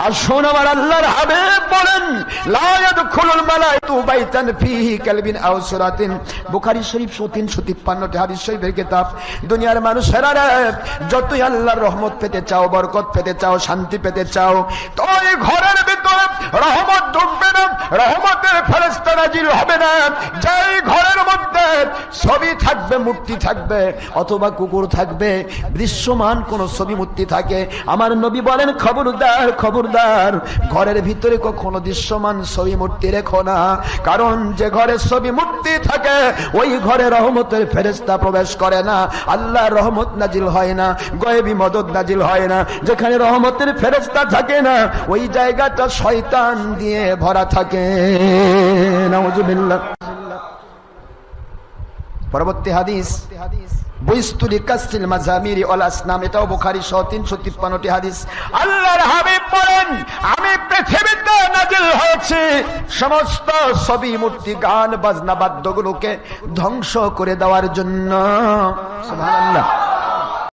আসুন আমার আল্লাহর হাবিব বলেন, লা ইয়াদখুলুল মালাইকাতু বাইতান ফীহি কালবিন আও সূরাতিন। বুখারী শরীফ 353টি হাদিস শরীফের কিতাব। দুনিয়ার মানুষেরা যতই আল্লাহর রহমত পেতে চাও, বরকত পেতে চাও, শান্তি পেতে চাও, তো এই ঘরের ভিতরে রহমত ঢুকবে না, রহমতের ফেরেশতা নাজিল হবে না। যেই ঘরের মধ্যে ছবি থাকবে, মূর্তি থাকবে, অথবা কুকুর থাকবে, দৃশ্যমান কোন ছবি মূর্তি থাকে, আমার নবী বলেন খবরদার খবরদার, ঘরের ভিতরে কখনো দৃশ্যমান ছবি মূর্তি রেখো না। কারণ যে ঘরে ছবি মূর্তি থাকে ওই ঘরে রহমতের ফেরেশতা প্রবেশ করে না, আল্লাহর রহমত নাজিল হয় না, গায়েবী মদদ নাজিল হয় না। যেখানে রহমতের ফেরেশতা থাকে না ওই জায়গাটা শয়তান দিয়ে ভরা থাকে। নাউজুবিল্লাহ। পরবর্তী হাদিস, বৈস্তুরি কাসরিল মাজামিরি ওয়াল আসনাম, এটাও বুখারী 353টি হাদিস। আল্লাহর হাবিব বলেন, আমি পৃথিবীতে নাজিল হয়েছি সমস্ত ছবি মূর্তি গান বাজনা বাদ্যগুলোকে ধ্বংস করে দেওয়ার জন্য। সুবহানাল্লাহ।